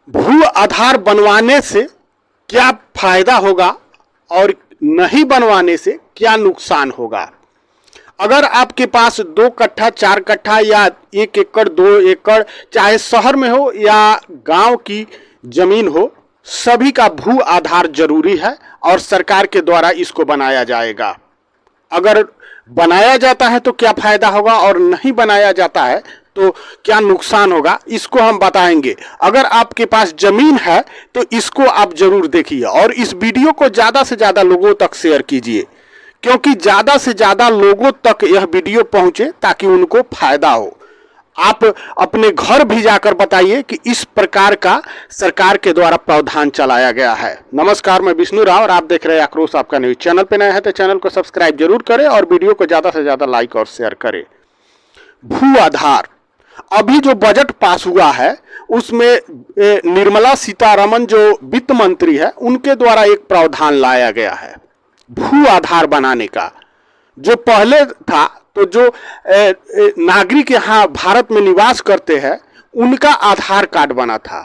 भू आधार बनवाने से क्या फायदा होगा और नहीं बनवाने से क्या नुकसान होगा। अगर आपके पास 2 कट्ठा 4 कट्ठा या 1 एकड़ 2 एकड़, चाहे शहर में हो या गांव की जमीन हो, सभी का भू आधार जरूरी है और सरकार के द्वारा इसको बनाया जाएगा। अगर बनाया जाता है तो क्या फायदा होगा और नहीं बनाया जाता है तो क्या नुकसान होगा, इसको हम बताएंगे। अगर आपके पास जमीन है तो इसको आप जरूर देखिए और इस वीडियो को ज्यादा से ज्यादा लोगों तक शेयर कीजिए, क्योंकि ज्यादा से ज्यादा लोगों तक यह वीडियो पहुंचे ताकि उनको फायदा हो। आप अपने घर भी जाकर बताइए कि इस प्रकार का सरकार के द्वारा प्रावधान चलाया गया है। नमस्कार, मैं विष्णु राव और आप देख रहे हैं आक्रोश आपका न्यूज। चैनल पे नए हैं तो चैनल को सब्सक्राइब जरूर करें और वीडियो को ज्यादा से ज्यादा लाइक और शेयर करें। भू आधार, अभी जो बजट पास हुआ है उसमें निर्मला सीतारमण जो वित्त मंत्री है उनके द्वारा एक प्रावधान लाया गया है भू आधार बनाने का। जो पहले था तो जो नागरिक यहाँ भारत में निवास करते हैं उनका आधार कार्ड बना था,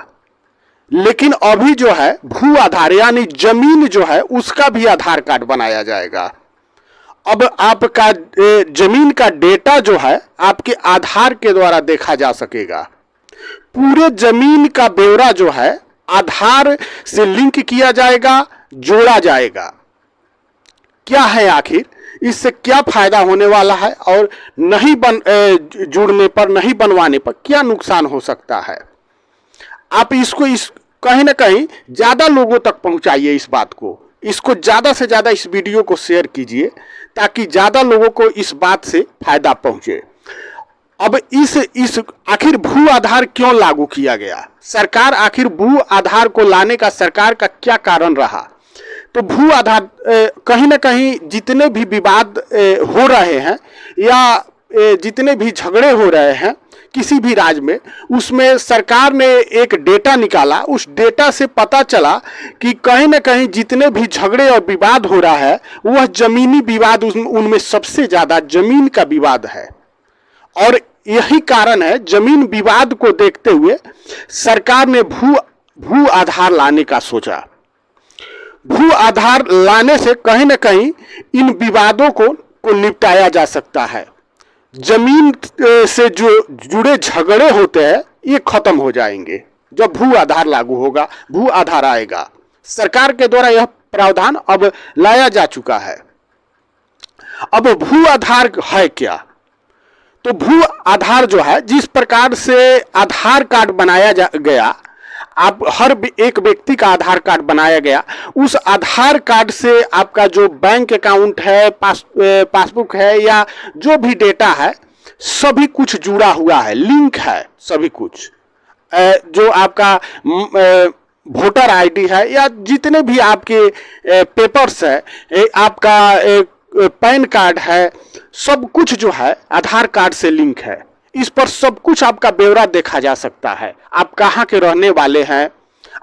लेकिन अभी जो है भू आधार यानी जमीन जो है उसका भी आधार कार्ड बनाया जाएगा। अब आपका जमीन का डेटा जो है आपके आधार के द्वारा देखा जा सकेगा। पूरे जमीन का ब्यौरा जो है आधार से लिंक किया जाएगा, जोड़ा जाएगा। क्या है आखिर इससे क्या फायदा होने वाला है और नहीं जुड़ने पर, नहीं बनवाने पर क्या नुकसान हो सकता है। आप इसको कहीं ना कहीं ज्यादा लोगों तक पहुंचाइए इस बात को, इसको ज्यादा से ज्यादा इस वीडियो को शेयर कीजिए ताकि ज्यादा लोगों को इस बात से फायदा पहुंचे। अब इस आखिर भू आधार क्यों लागू किया गया, सरकार आखिर भू आधार को लाने का सरकार का क्या कारण रहा। तो भू आधार कहीं ना कहीं जितने भी विवाद हो रहे हैं या जितने भी झगड़े हो रहे हैं किसी भी राज्य में, उसमें सरकार ने एक डेटा निकाला। उस डेटा से पता चला कि कहीं ना कहीं जितने भी झगड़े और विवाद हो रहा है वह जमीनी विवाद, उनमें सबसे ज्यादा जमीन का विवाद है। और यही कारण है, जमीन विवाद को देखते हुए सरकार ने भू आधार लाने का सोचा। भू आधार लाने से कहीं ना कहीं इन विवादों को निपटाया जा सकता है। जमीन से जो जुड़े झगड़े होते हैं ये खत्म हो जाएंगे जब भू आधार लागू होगा, भू आधार आएगा। सरकार के द्वारा यह प्रावधान अब लाया जा चुका है। अब भू आधार है क्या, तो भू आधार जो है जिस प्रकार से आधार कार्ड बनाया गया, आप हर एक व्यक्ति का आधार कार्ड बनाया गया, उस आधार कार्ड से आपका जो बैंक अकाउंट है, पासबुक है या जो भी डेटा है सभी कुछ जुड़ा हुआ है, लिंक है सभी कुछ। जो आपका वोटर आईडी है या जितने भी आपके पेपर्स है, आपका पैन कार्ड है, सब कुछ जो है आधार कार्ड से लिंक है। इस पर सब कुछ आपका ब्यौरा देखा जा सकता है। आप कहाँ के रहने वाले हैं,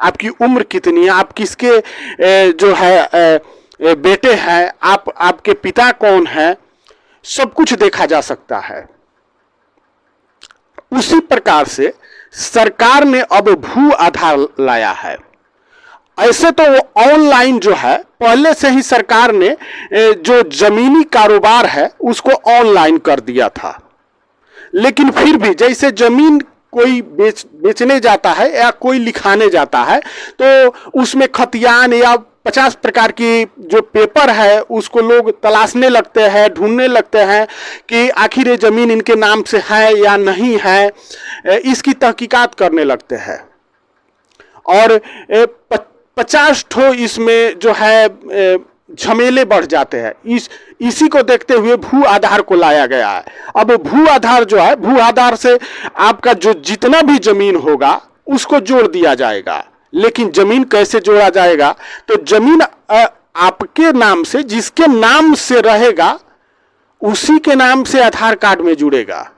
आपकी उम्र कितनी है, आप किसके जो है बेटे हैं, आपके पिता कौन है, सब कुछ देखा जा सकता है। उसी प्रकार से सरकार ने अब भू आधार लाया है। ऐसे तो वो ऑनलाइन जो है पहले से ही सरकार ने जो जमीनी कारोबार है उसको ऑनलाइन कर दिया था, लेकिन फिर भी जैसे जमीन कोई बेचने जाता है या कोई लिखाने जाता है तो उसमें खतियान या 50 प्रकार की जो पेपर है उसको लोग तलाशने लगते हैं, ढूंढने लगते हैं कि आखिर ये जमीन इनके नाम से है या नहीं है, इसकी तहकीकात करने लगते हैं। और 50 ठो इसमें जो है झमेले बढ़ जाते हैं। इसी को देखते हुए भू आधार को लाया गया है। अब भू आधार जो है, भू आधार से आपका जो जितना भी जमीन होगा उसको जोड़ दिया जाएगा। लेकिन जमीन कैसे जोड़ा जाएगा, तो जमीन आपके नाम से, जिसके नाम से रहेगा उसी के नाम से आधार कार्ड में जुड़ेगा।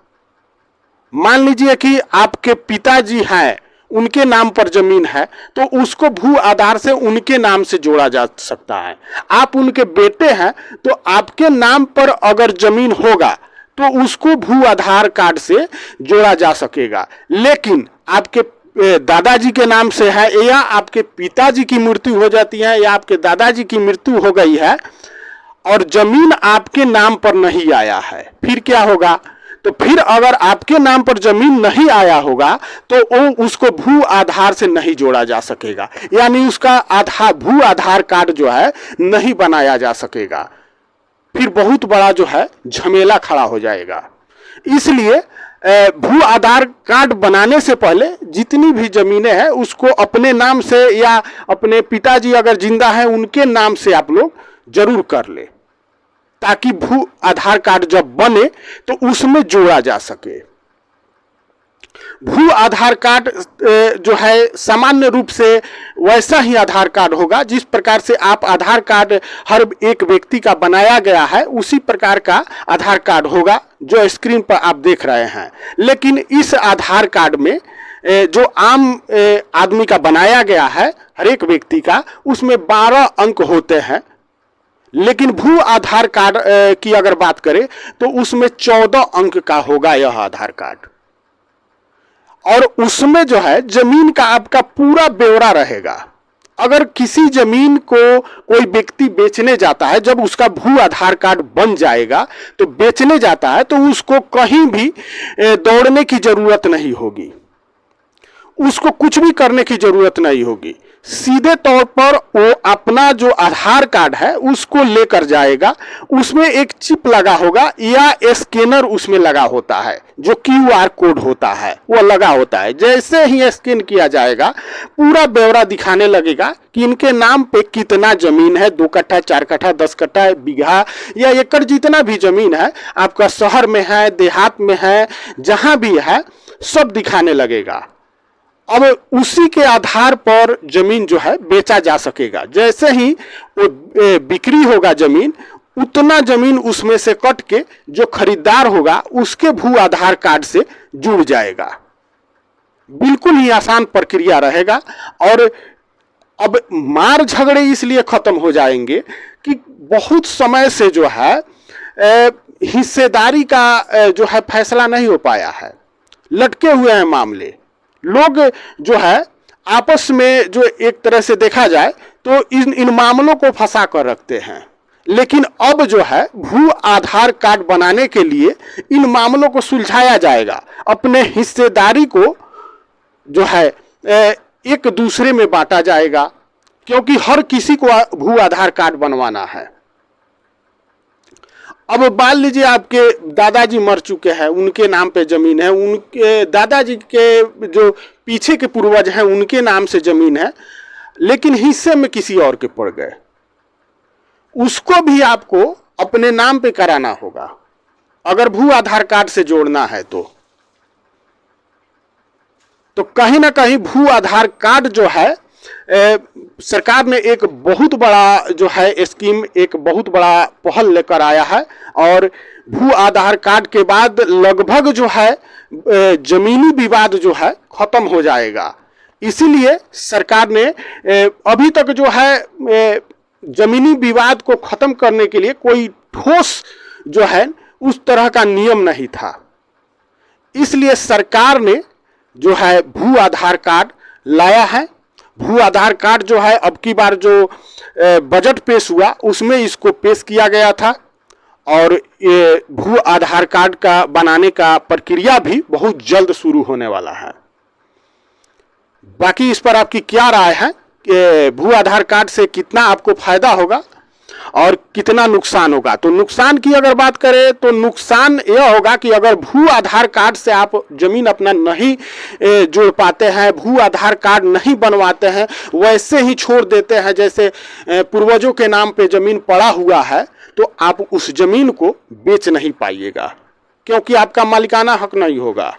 मान लीजिए कि आपके पिताजी हैं, उनके नाम पर जमीन है तो उसको भू आधार से उनके नाम से जोड़ा जा सकता है। आप उनके बेटे हैं तो आपके नाम पर अगर जमीन होगा तो उसको भू आधार कार्ड से जोड़ा जा सकेगा। लेकिन आपके दादाजी के नाम से है या आपके पिताजी की मृत्यु हो जाती है या आपके दादाजी की मृत्यु हो गई है और जमीन आपके नाम पर नहीं आया है, फिर क्या होगा? तो फिर अगर आपके नाम पर जमीन नहीं आया होगा तो वो उसको भू आधार से नहीं जोड़ा जा सकेगा, यानी उसका आधार भू आधार कार्ड जो है नहीं बनाया जा सकेगा। फिर बहुत बड़ा जो है झमेला खड़ा हो जाएगा। इसलिए भू आधार कार्ड बनाने से पहले जितनी भी जमीनें हैं उसको अपने नाम से या अपने पिताजी अगर जिंदा है उनके नाम से आप लोग जरूर कर ले, ताकि भू आधार कार्ड जब बने तो उसमें जोड़ा जा सके। भू आधार कार्ड जो है सामान्य रूप से वैसा ही आधार कार्ड होगा जिस प्रकार से आप आधार कार्ड हर एक व्यक्ति का बनाया गया है, उसी प्रकार का आधार कार्ड होगा जो स्क्रीन पर आप देख रहे हैं। लेकिन इस आधार कार्ड में जो आम आदमी का बनाया गया है हर एक व्यक्ति का, उसमें 12 अंक होते हैं। लेकिन भू आधार कार्ड की अगर बात करें तो उसमें 14 अंक का होगा यह आधार कार्ड, और उसमें जो है जमीन का आपका पूरा ब्यौरा रहेगा। अगर किसी जमीन को कोई व्यक्ति बेचने जाता है, जब उसका भू आधार कार्ड बन जाएगा तो बेचने जाता है तो उसको कहीं भी दौड़ने की जरूरत नहीं होगी, उसको कुछ भी करने की जरूरत नहीं होगी। सीधे तौर पर वो अपना जो आधार कार्ड है उसको लेकर जाएगा, उसमें एक चिप लगा होगा या स्कैनर उसमें लगा होता है, जो QR कोड होता है वो लगा होता है। जैसे ही स्कैन किया जाएगा पूरा ब्यौरा दिखाने लगेगा कि इनके नाम पे कितना जमीन है, 2 कट्ठा 4 कट्ठा 10 कट्ठा बीघा या एकड़, जितना भी जमीन है आपका शहर में है देहात में है जहां भी है सब दिखाने लगेगा। अब उसी के आधार पर जमीन जो है बेचा जा सकेगा। जैसे ही वो बिक्री होगा जमीन, उतना जमीन उसमें से कट के जो खरीदार होगा उसके भू आधार कार्ड से जुड़ जाएगा। बिल्कुल ही आसान प्रक्रिया रहेगा। और अब मार झगड़े इसलिए खत्म हो जाएंगे कि बहुत समय से जो है हिस्सेदारी का जो है फैसला नहीं हो पाया है, लटके हुए हैं मामले। लोग जो है आपस में जो एक तरह से देखा जाए तो इन मामलों को फंसा कर रखते हैं। लेकिन अब जो है भू आधार कार्ड बनाने के लिए इन मामलों को सुलझाया जाएगा। अपने हिस्सेदारी को जो है एक दूसरे में बांटा जाएगा, क्योंकि हर किसी को भू आधार कार्ड बनवाना है। अब मान लीजिए आपके दादाजी मर चुके हैं, उनके नाम पे जमीन है, उनके दादाजी के जो पीछे के पूर्वज हैं उनके नाम से जमीन है, लेकिन हिस्से में किसी और के पड़ गए, उसको भी आपको अपने नाम पे कराना होगा अगर भू आधार कार्ड से जोड़ना है तो कहीं ना कहीं भू आधार कार्ड जो है सरकार ने एक बहुत बड़ा जो है स्कीम, एक बहुत बड़ा पहल लेकर आया है। और भू आधार कार्ड के बाद लगभग जो है जमीनी विवाद जो है खत्म हो जाएगा। इसीलिए सरकार ने अभी तक जो है जमीनी विवाद को खत्म करने के लिए कोई ठोस जो है उस तरह का नियम नहीं था। इसलिए सरकार ने जो है भू आधार कार्ड लाया है। भू आधार कार्ड जो है अब की बार जो बजट पेश हुआ उसमें इसको पेश किया गया था, और ये भू आधार कार्ड का बनाने का प्रक्रिया भी बहुत जल्द शुरू होने वाला है। बाकी इस पर आपकी क्या राय है कि भू आधार कार्ड से कितना आपको फायदा होगा और कितना नुकसान होगा? तो नुकसान की अगर बात करें तो नुकसान यह होगा कि अगर भू आधार कार्ड से आप जमीन अपना नहीं जोड़ पाते हैं, भू आधार कार्ड नहीं बनवाते हैं, वैसे ही छोड़ देते हैं जैसे पूर्वजों के नाम पे जमीन पड़ा हुआ है, तो आप उस जमीन को बेच नहीं पाइएगा, क्योंकि आपका मालिकाना हक नहीं होगा।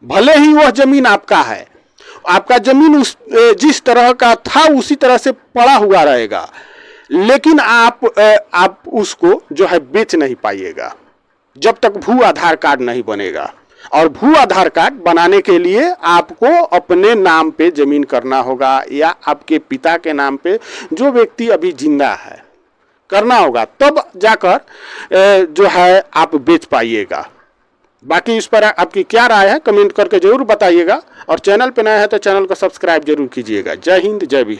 भले ही वह जमीन आपका है, आपका जमीन उस जिस तरह का था उसी तरह से पड़ा हुआ रहेगा, लेकिन आप उसको जो है बेच नहीं पाइएगा जब तक भू आधार कार्ड नहीं बनेगा। और भू आधार कार्ड बनाने के लिए आपको अपने नाम पे जमीन करना होगा या आपके पिता के नाम पे जो व्यक्ति अभी जिंदा है करना होगा, तब जाकर जो है आप बेच पाइएगा। बाकी इस पर आपकी क्या राय है कमेंट करके जरूर बताइएगा, और चैनल पे नया है तो चैनल को सब्सक्राइब जरूर कीजिएगा। जय हिंद, जय बिहार।